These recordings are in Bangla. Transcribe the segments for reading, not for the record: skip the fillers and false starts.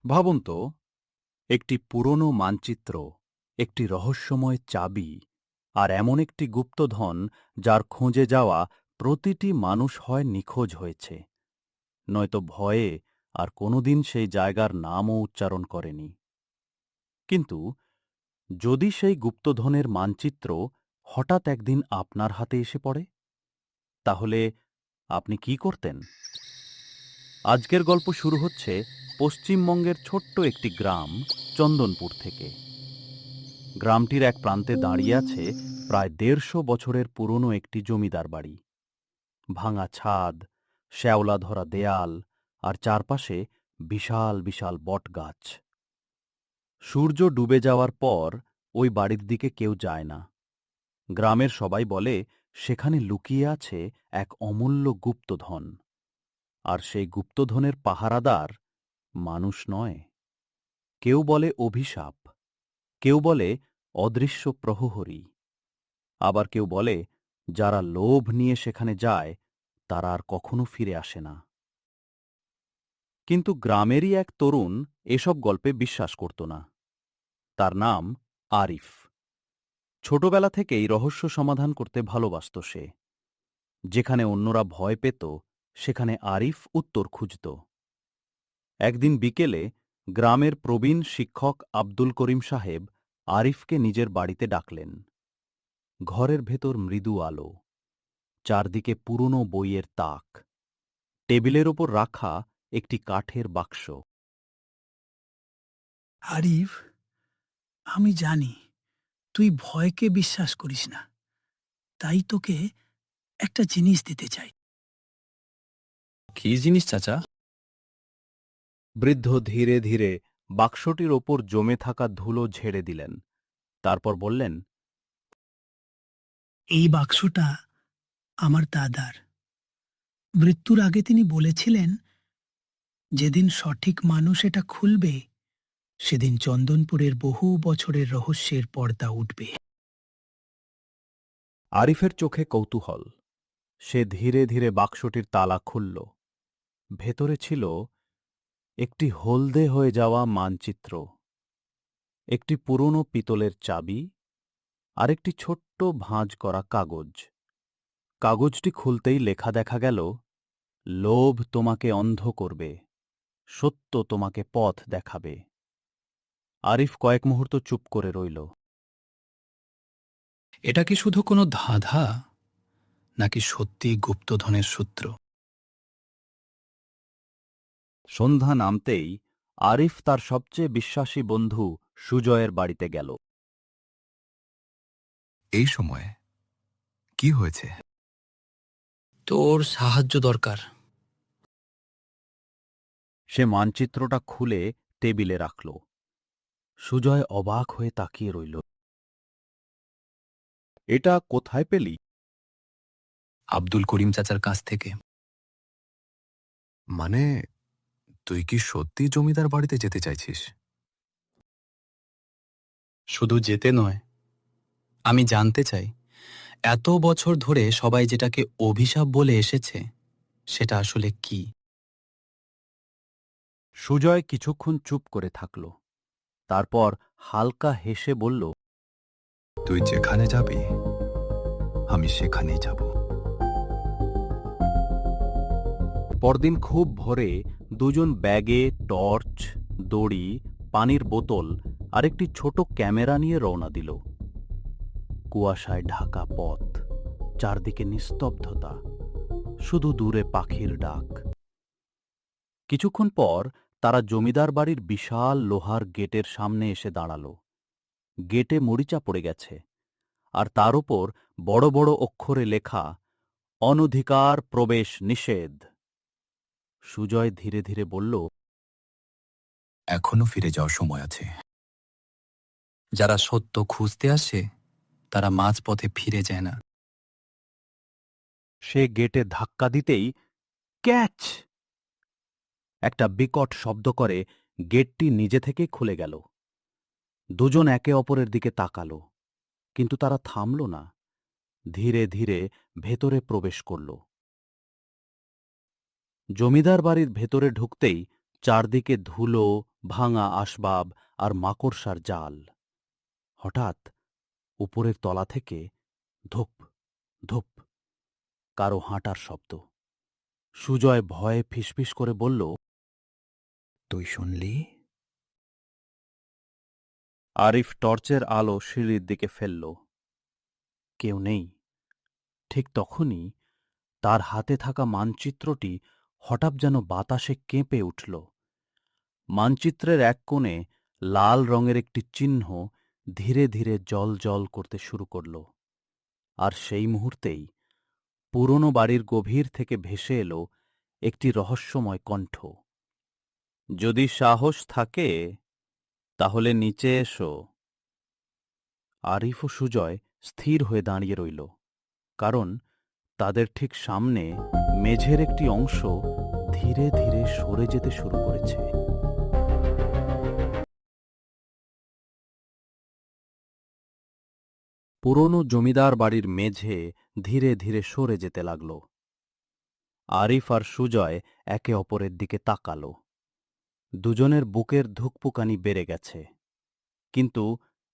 ভাবুন তো, একটি পুরনো মানচিত্র, একটি রহস্যময় চাবি, আর এমন একটি গুপ্তধন যার খোঁজে যাওয়া প্রতিটি মানুষ হয় নিখোঁজ হয়েছে, নয়তো ভয়ে আর কোনোদিন সেই জায়গার নামও উচ্চারণ করেনি। কিন্তু যদি সেই গুপ্তধনের মানচিত্র হঠাৎ একদিন আপনার হাতে এসে পড়ে, তাহলে আপনি কি করতেন? আজকের গল্প শুরু হচ্ছে পশ্চিমবঙ্গের ছোট্ট একটি গ্রাম, চন্দনপুর থেকে। গ্রামটির এক প্রান্তে দাঁড়িয়ে আছে প্রায় ১৫০ বছরের পুরনো একটি জমিদার বাড়ি। ভাঙা ছাদ, শ্যাওলা ধরা দেয়াল, আর চারপাশে বিশাল বিশাল বটগাছ। সূর্য ডুবে যাওয়ার পর ওই বাড়ির দিকে কেউ যায় না। গ্রামের সবাই বলে সেখানে লুকিয়ে আছে এক অমূল্য গুপ্তধন। আর সেই গুপ্তধনের পাহারাদার মানুষ নয়। কেউ বলে অভিশাপ, কেউ বলে অদৃশ্য প্রহরী, আবার কেউ বলে যারা লোভ নিয়ে সেখানে যায় তারা আর কখনো ফিরে আসে না। কিন্তু গ্রামেরই এক তরুণ এসব গল্পে বিশ্বাস করত না। তার নাম আরিফ। ছোটবেলা থেকেই রহস্য সমাধান করতে ভালোবাসত সে। যেখানে অন্যরা ভয় পেত, সেখানে আরিফ উত্তর খুঁজত। একদিন বিকেলে গ্রামের প্রবীণ শিক্ষক আব্দুল করিম সাহেব আরিফকে নিজের বাড়িতে ডাকলেন। ঘরের ভেতর মৃদু আলো, চারদিকে পুরনো বইয়ের তাক, টেবিলের ওপর রাখা একটি কাঠের বাক্স। আরিফ, আমি জানি তুই ভয়কে বিশ্বাস করিস না, তাই তোকে একটা জিনিস দিতে চাই। কি জিনিস চাচা? বৃদ্ধ ধীরে ধীরে বাক্সটির ওপর জমে থাকা ধুলো ঝেড়ে দিলেন। তারপর বললেন, এই বাক্সটা আমার দাদার। মৃত্যুর আগে তিনি বলেছিলেন, যেদিন সঠিক মানুষ এটা খুলবে সেদিন চন্দনপুরের বহু বছরের রহস্যের পর্দা উঠবে। আরিফের চোখে কৌতূহল। সে ধীরে ধীরে বাক্সটির তালা খুলল। ভেতরে ছিল একটি হলদে হয়ে যাওয়া মানচিত্র, একটি পুরনো পিতলের চাবি, আর একটি ছোট্ট ভাঁজ করা কাগজ। কাগজটি খুলতেই লেখা দেখা গেল, লোভ তোমাকে অন্ধ করবে, সত্য তোমাকে পথ দেখাবে। আরিফ কয়েক মুহূর্ত চুপ করে রইল। এটা কি শুধু কোনো ধাঁধা, নাকি সত্যি গুপ্তধনের সূত্র? সন্ধ্যা নামতেই আরিফ তার সবচেয়ে বিশ্বাসী বন্ধু সুজয়ের বাড়িতে গেল। এই সময়ে কি হয়েছে? তোর সাহায্য দরকার। সে মানচিত্রটা খুলে টেবিলে রাখল। সুজয় অবাক হয়ে তাকিয়ে রইল। এটা কোথায় পেলি? আব্দুল করিম চাচার কাছ থেকে। মানে, তুই কি সত্যি জমিদার বাড়িতে যেতে চাইছিস? শুধু যেতে নয়, আমি জানতে চাই এত বছর ধরে সবাই যেটাকে অভিশাপ বলে এসেছে সেটা আসলে কি। সুজয় কিছুক্ষণ চুপ করে থাকল। তারপর হালকা হেসে বলল, তুই যেখানে যাবি আমি সেখানেই যাব। পরদিন খুব ভোরে দুজন ব্যাগে টর্চ, দড়ি, পানির বোতল আর একটি ছোট ক্যামেরা নিয়ে রওনা দিল। কুয়াশায় ঢাকা পথ, চারদিকে নিস্তব্ধতা, শুধু দূরে পাখির ডাক। কিছুক্ষণ পর তারা জমিদার বাড়ির বিশাল লোহার গেটের সামনে এসে দাঁড়াল। গেটে মরিচা পড়ে গেছে, আর তার উপর বড় বড় অক্ষরে লেখা, অনধিকার প্রবেশ নিষেধ। সুজয় ধীরে ধীরে বলল, এখনো ফিরে যাওয়ার সময় আছে। যারা সত্য খুঁজতে আসে তারা মাঝপথে ফিরে যায় না। সে গেটে ধাক্কা দিতেই ক্যাচ! একটা বিকট শব্দ করে গেটটি নিজে থেকেই খুলে গেল। দুজন একে অপরের দিকে তাকাল, কিন্তু তারা থামল না। ধীরে ধীরে ভেতরে প্রবেশ করল। জমিদার বাড়ির ভেতরে ঢুকতেই চারদিকে ধুলো, ভাঙা আসবাব আর মাকড়সার জাল। হঠাৎ উপরের তলা থেকে ধুপ ধুপ কারো হাঁটার শব্দ। সুজয় ভয়ে ফিসফিস করে বলল, তুই শুনলি? আরিফ টর্চের আলো সিঁড়ির দিকে ফেলল। কেউ নেই। ঠিক তখনই তার হাতে থাকা মানচিত্রটি হঠাৎ যেন বাতাসে কেঁপে উঠল। মানচিত্রের এক কোণে লাল রঙের একটি চিহ্ন ধীরে ধীরে জ্বল করতে শুরু করল। আর সেই মুহূর্তেই পুরনো বাড়ির গভীর থেকে ভেসে এলো একটি রহস্যময় কণ্ঠ। যদি সাহস থাকে তাহলে নিচে এসো। আরিফ ও সুজয় স্থির হয়ে দাঁড়িয়ে রইল, কারণ তাদের ঠিক সামনে মেঝের একটি অংশ ধীরে ধীরে সরে যেতে শুরু করেছে। পুরনো জমিদার বাড়ির মেঝে ধীরে ধীরে সরে যেতে লাগল। আরিফ আর সুজয় একে অপরের দিকে তাকাল। দুজনের বুকের ধুকপুকানি বেড়ে গেছে, কিন্তু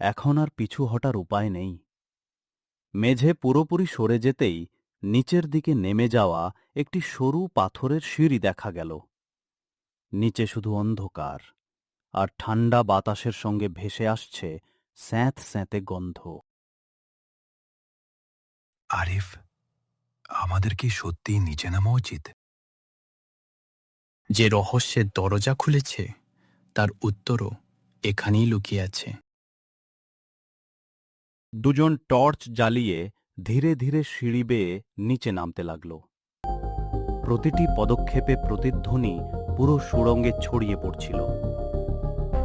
এখন আর পিছু হটার উপায় নেই। মেঝে পুরোপুরি সরে যেতেই নিচের দিকে নেমে যাওয়া একটি সরু পাথরের সিঁড়ি দেখা গেল। নিচে শুধু অন্ধকার, আর ঠান্ডা বাতাসের সঙ্গে ভেসে আসছে স্যাঁত স্যাঁতে গন্ধ। আরিফ, আমাদের কি সত্যি নিচে নামা উচিত? যে রহস্যের দরজা খুলেছে তার উত্তরও এখানেই লুকিয়ে আছে। দুজন টর্চ জ্বালিয়ে ধীরে ধীরে সিঁড়ি বেয়ে নিচে নামতে লাগল। প্রতিটি পদক্ষেপে প্রতিধ্বনি পুরো সুড়ঙ্গে ছড়িয়ে পড়ছিল।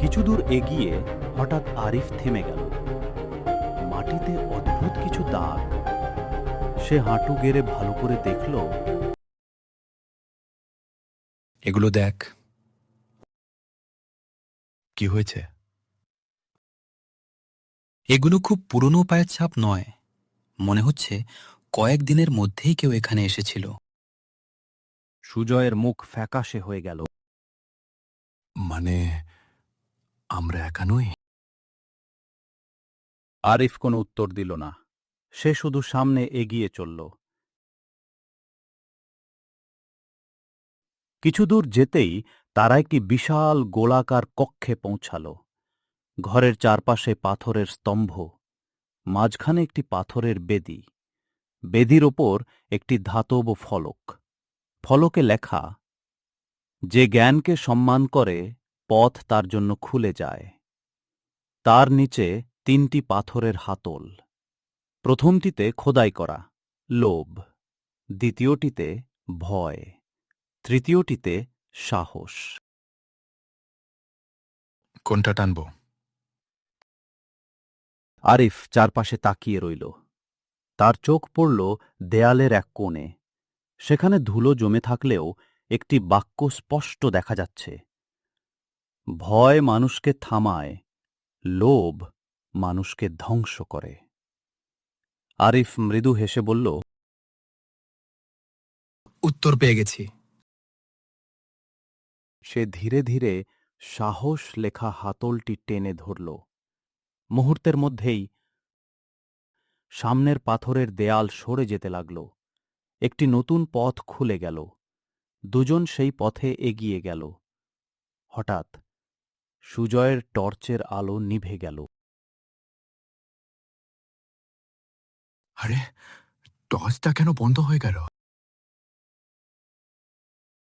কিছু দূর এগিয়ে হঠাৎ আরিফ থেমে গেল। মাটিতে অদ্ভুত কিছু দাগ। সে হাঁটু গেড়ে ভালো করে দেখল। এগুলো দেখ। কি হয়েছে? এগুলো খুব পুরনো পায়ের ছাপ নয়, মনে হচ্ছে কয়েকদিনের মধ্যেই কেউ এখানে এসেছিল। সুজয়ের মুখ ফ্যাকাশে হয়ে গেল। মানে, আমরা একা নই? আরিফ কোনো উত্তর দিল না। সে শুধু সামনে এগিয়ে চলল। কিছু দূর যেতেই তারা একটি বিশাল গোলাকার কক্ষে পৌঁছাল। ঘরের চারপাশে পাথরের স্তম্ভ, মাঝখানে একটি পাথরের বেদি। বেদির ওপর একটি ধাতব ফলক। ফলকে লেখা, যে জ্ঞানকে সম্মান করে পথ তার জন্য খুলে যায়। তার নিচে 3টি পাথরের হাতল। প্রথমটিতে খোদাই করা লোভ, দ্বিতীয়টিতে ভয়, তৃতীয়টিতে সাহস। কোনটা টানব? আরিফ চারপাশে তাকিয়ে রইল। তার চোখ পড়ল দেয়ালের এক কোণে। সেখানে ধুলো জমে থাকলেও একটি বাক্য স্পষ্ট দেখা যাচ্ছে, ভয় মানুষকে থামায়, লোভ মানুষকে ধ্বংস করে। আরিফ মৃদু হেসে বলল, উত্তর পেয়ে গেছি। সে ধীরে ধীরে সাহস লেখা হাতলটি টেনে ধরল। মুহূর্তের মধ্যেই সামনের পাথরের দেয়াল সরে যেতে লাগল। একটি নতুন পথ খুলে গেল। দুজন সেই পথে এগিয়ে গেল। হঠাৎ সুজয়ের টর্চের আলো নিভে গেল। আরে, টর্চটা কেন বন্ধ হয়ে গেল?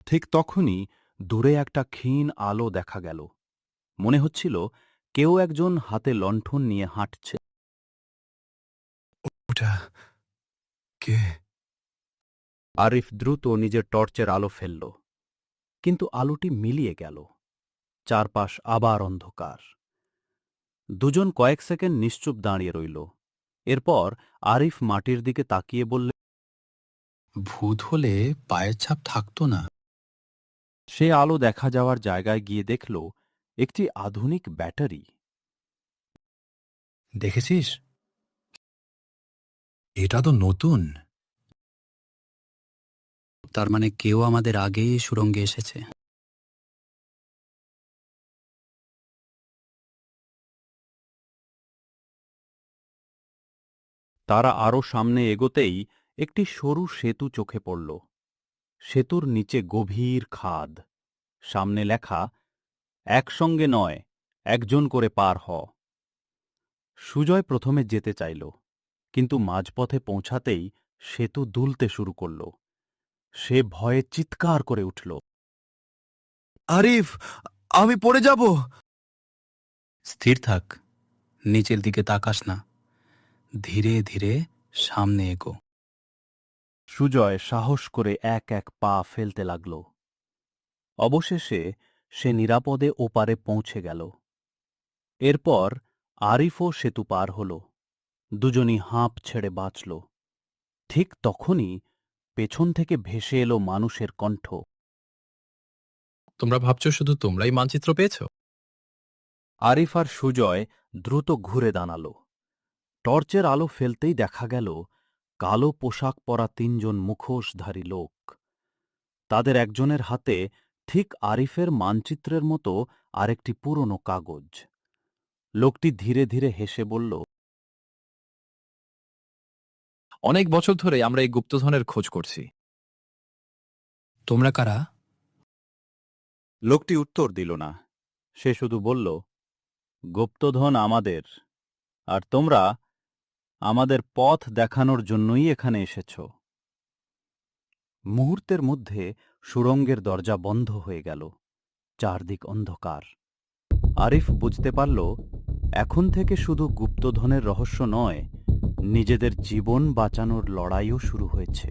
ঠিক তখনই দূরে একটা ক্ষীণ আলো দেখা গেল। মনে হচ্ছিল কেউ একজন হাতে লণ্ঠন নিয়ে হাঁটছে। ওটা কে? আরিফ দ্রুত নিজের টর্চের আলো ফেলল, কিন্তু আলোটি মিলিয়ে গেল। চারপাশ আবার অন্ধকার। দুজন কয়েক সেকেন্ড নিশ্চুপ দাঁড়িয়ে রইল। এরপর আরিফ মাটির দিকে তাকিয়ে বললে, ভূত হলে পায়ের ছাপ থাকতো না। সে আলো দেখা যাওয়ার জায়গায় গিয়ে দেখল একটি আধুনিক ব্যাটারি। দেখেছিস? এটা তো নতুন। তার মানে কেউ আমাদের আগেই এই সুড়ঙ্গে এসেছে। তারা আরও সামনে এগোতেই একটি সরু সেতু চোখে পড়ল। সেতুর নিচে গভীর খাদ, সামনে লেখা, একসঙ্গে নয়, একজন করে পার হ। সুজয় প্রথমে যেতে চাইল, কিন্তু মাঝপথে পৌঁছাতেই সেতু দুলতে শুরু করল। সে ভয়ে চিৎকার করে উঠল। আরিফ, আমি পড়ে যাব। স্থির থাক, নিচের দিকে তাকাস না, ধীরে ধীরে সামনে এগো। সুজয় সাহস করে এক এক পা ফেলতে লাগল। অবশেষে সে নিরাপদে ওপারে পৌঁছে গেল। এরপর আরিফও সেতু পার হল। দুজনই হাঁপ ছেড়ে বাঁচল। ঠিক তখনই পেছন থেকে ভেসে এলো মানুষের কণ্ঠ। তোমরা ভাবছো শুধু তোমরাই মানচিত্র পেয়েছো? আরিফ আর সুজয় দ্রুত ঘুরে দাঁড়াল। টর্চের আলো ফেলতেই দেখা গেল কালো পোশাক পরা ৩ জন মুখোশধারী লোক। তাদের একজনের হাতে ঠিক আরিফের মানচিত্রের মতো আরেকটি পুরনো কাগজ। লোকটি ধীরে ধীরে হেসে বলল, অনেক বছর ধরে আমরা এই গুপ্তধনের খোঁজ করছি। তোমরা কারা? লোকটি উত্তর দিল না। সে শুধু বলল, গুপ্তধন আমাদের, আর তোমরা আমাদের পথ দেখানোর জন্যই এখানে এসেছ। মুহূর্তের মধ্যে সুড়ঙ্গের দরজা বন্ধ হয়ে গেল। চারদিক অন্ধকার। আরিফ বুঝতে পারল, এখন থেকে শুধু গুপ্তধনের রহস্য নয়, নিজেদের জীবন বাঁচানোর লড়াইও শুরু হয়েছে।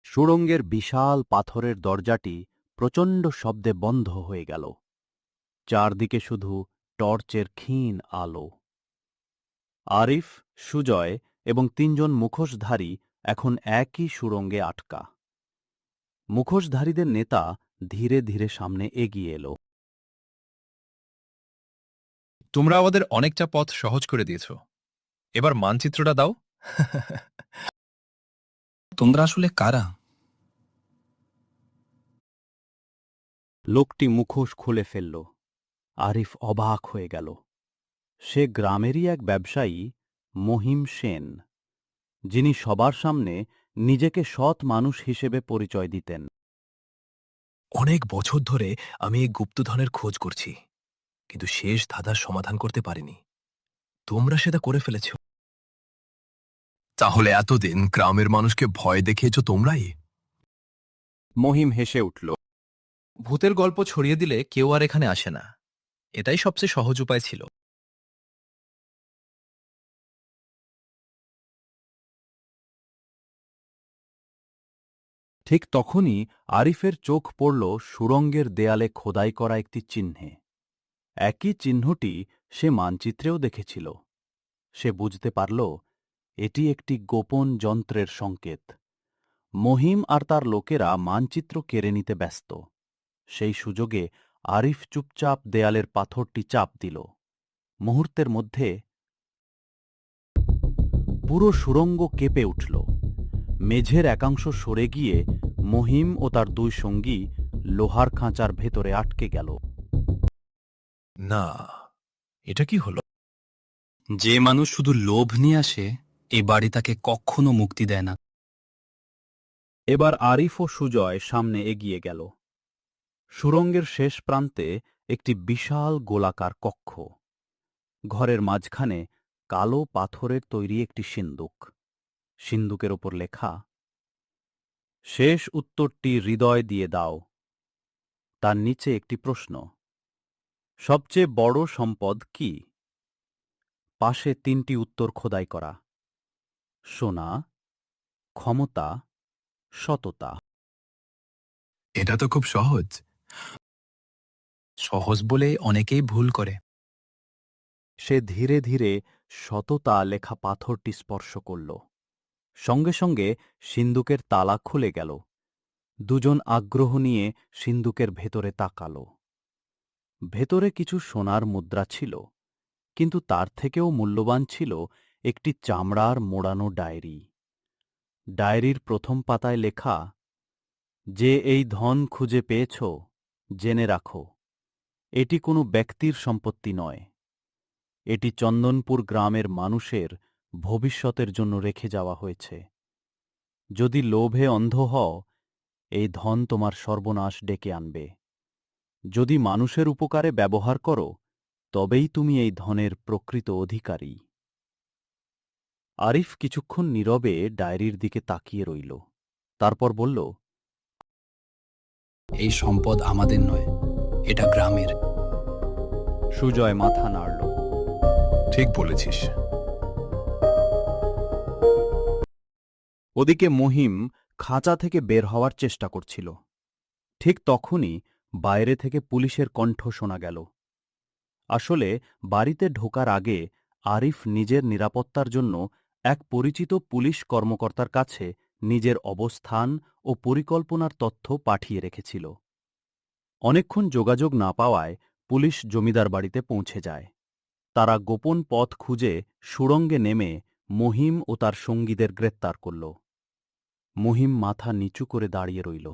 সুড়ঙ্গের বিশাল পাথরের দরজাটি প্রচণ্ড শব্দে বন্ধ হয়ে গেল। চারদিকে শুধু টর্চের ক্ষীণ আলো। আরিফ, সুজয় এবং ৩ জন মুখোশধারী এখন একই সুড়ঙ্গে আটকা। মুখোশধারীদের নেতা ধীরে ধীরে সামনে এগিয়ে এলো। তোমরা আমাদের অনেকটা পথ সহজ করে দিয়েছ। এবার মানচিত্রটা দাও। তোমরা আসলে কারা? লোকটি মুখোশ খুলে ফেলল। আরিফ অবাক হয়ে গেল। সে গ্রামেরই এক ব্যবসায়ী, মহিম সেন, যিনি সবার সামনে নিজেকে সৎ মানুষ হিসেবে পরিচয় দিতেন। অনেক বছর ধরে আমি এই গুপ্তধনের খোঁজ করছি, কিন্তু শেষ ধাঁধার সমাধান করতে পারিনি। তোমরা সেটা করে ফেলেছ। তাহলে এতদিন গ্রামের মানুষকে ভয় দেখিয়েছ তোমরাই? মহিম হেসে উঠল। ভূতের গল্প ছড়িয়ে দিলে কেউ আর এখানে আসে না। এটাই সবচেয়ে সহজ উপায় ছিল। ঠিক তখনই আরিফের চোখ পড়ল সুড়ঙ্গের দেয়ালে খোদাই করা একটি চিহ্নে। একই চিহ্নটি সে মানচিত্রেও দেখেছিল। সে বুঝতে পারল, এটি একটি গোপন যন্ত্রের সংকেত। মহিম আর তার লোকেরা মানচিত্র কেড়ে নিতে ব্যস্ত। সেই সুযোগে আরিফ চুপচাপ দেয়ালের পাথরটি চাপ দিল। মুহূর্তের মধ্যে পুরো সুড়ঙ্গ কেঁপে উঠল। মেঝের একাংশ সরে গিয়ে মহিম ও তার ২ সঙ্গী লোহার খাঁচার ভেতরে আটকে গেল। না, এটা কি হলো? যে মানুষ শুধু লোভ নিয়ে আসে, এই বাড়ি তাকে কখনো মুক্তি দেয় না। এবার আরিফ ও সুজয় সামনে এগিয়ে গেল। সুড়ঙ্গের শেষ প্রান্তে একটি বিশাল গোলাকার কক্ষ। ঘরের মাঝখানে কালো পাথরের তৈরি একটি সিন্দুক। সিন্দুকের ওপর লেখা, শেষ উত্তরটি হৃদয় দিয়ে দাও। তার নিচে একটি প্রশ্ন, সবচেয়ে বড় সম্পদ কি? পাশে ৩টি উত্তর খোদাই করা, সোনা, ক্ষমতা, সততা। এটা তো খুব সহজ। সহজ বলে অনেকেই ভুল করে। সে ধীরে ধীরে সততা লেখা পাথরটি স্পর্শ করল। সঙ্গে সঙ্গে সিন্দুকের তালা খুলে গেল। দুজন আগ্রহ নিয়ে সিন্দুকের ভেতরে তাকাল। ভেতরে কিছু সোনার মুদ্রা ছিল, কিন্তু তার থেকেও মূল্যবান ছিল একটি চামড়ার মোড়ানো ডায়েরি। ডায়েরির প্রথম পাতায় লেখা, যে এই ধন খুঁজে পেয়েছ, জেনে রাখো, এটি কোনো ব্যক্তির সম্পত্তি নয়। এটি চন্দনপুর গ্রামের মানুষের ভবিষ্যতের জন্য রেখে যাওয়া হয়েছে। যদি লোভে অন্ধ হও, এই ধন তোমার সর্বনাশ ডেকে আনবে। যদি মানুষের উপকারে ব্যবহার করো, তবেই তুমি এই ধনের প্রকৃত অধিকারী। আরিফ কিছুক্ষণ নীরবে ডায়েরির দিকে তাকিয়ে রইল। তারপর বলল, এই সম্পদ আমাদের নয়, এটা গ্রামের। সুজয় মাথা নাড়ল। ঠিক বলেছিস। ওদিকে মহিম খাঁচা থেকে বের হওয়ার চেষ্টা করছিল। ঠিক তখনই বাইরে থেকে পুলিশের কণ্ঠ শোনা গেল। আসলে বাড়িতে ঢোকার আগে আরিফ নিজের নিরাপত্তার জন্য এক পরিচিত পুলিশ কর্মকর্তার কাছে নিজের অবস্থান ও পরিকল্পনার তথ্য পাঠিয়ে রেখেছিল। অনেকক্ষণ যোগাযোগ না পাওয়ায় পুলিশ জমিদার বাড়িতে পৌঁছে যায়। তারা গোপন পথ খুঁজে সুড়ঙ্গে নেমে মহিম ও তার সঙ্গীদের গ্রেপ্তার করল। মহিম মাথা নিচু করে দাঁড়িয়ে রইল।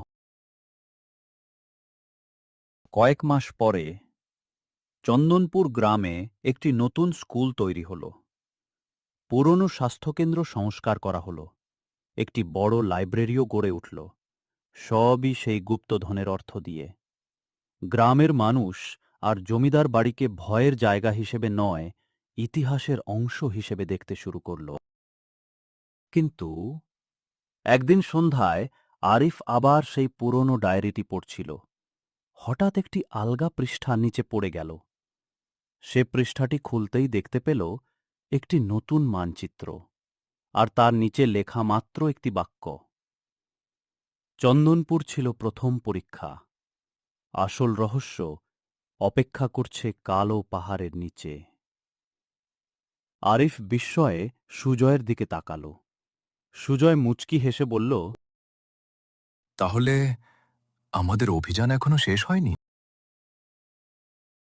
কয়েক মাস পরে চন্দনপুর গ্রামে একটি নতুন স্কুল তৈরি হল। পুরনো স্বাস্থ্যকেন্দ্র সংস্কার করা হল। একটি বড় লাইব্রেরিও গড়ে উঠল, সবই সেই গুপ্তধনের অর্থ দিয়ে। গ্রামের মানুষ আর জমিদার বাড়িকে ভয়ের জায়গা হিসেবে নয়, ইতিহাসের অংশ হিসেবে দেখতে শুরু করল। কিন্তু একদিন সন্ধ্যায় আরিফ আবার সেই পুরনো ডায়েরিটি পড়ছিল। হঠাৎ একটি আলগা পৃষ্ঠা নিচে পড়ে গেল। সে পৃষ্ঠাটি খুলতেই দেখতে পেল একটি নতুন মানচিত্র, আর তার নিচে লেখা মাত্র একটি বাক্য, চন্দনপুর ছিল প্রথম পরীক্ষা, আসল রহস্য অপেক্ষা করছে কালো পাহাড়ের নিচে। আরিফ বিস্ময়ে সুজয়ের দিকে তাকাল। সুজয় মুচকি হেসে বলল, তাহলে আমাদের অভিযান এখনো শেষ হয়নি?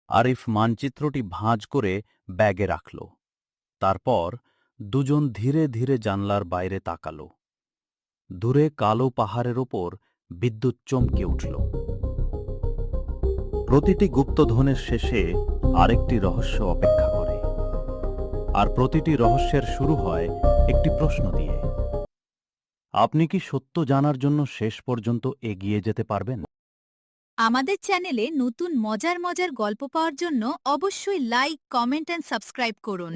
আরিফ মানচিত্রটি ভাঁজ করে ব্যাগে রাখল। তারপর দুজন ধীরে ধীরে জানলার বাইরে তাকাল। দূরে কালো পাহাড়ের ওপর বিদ্যুৎ চমকে উঠল। প্রতিটি গুপ্তধনের শেষে আরেকটি রহস্য অপেক্ষা করে, আর প্রতিটি রহস্যের শুরু হয় একটি প্রশ্ন দিয়ে। আপনি কি সত্য জানার জন্য শেষ পর্যন্ত এগিয়ে যেতে পারবেন? আমাদের চ্যানেলে নতুন মজার মজার গল্প পাওয়ার জন্য অবশ্যই লাইক, কমেন্ট এন্ড সাবস্ক্রাইব করুন।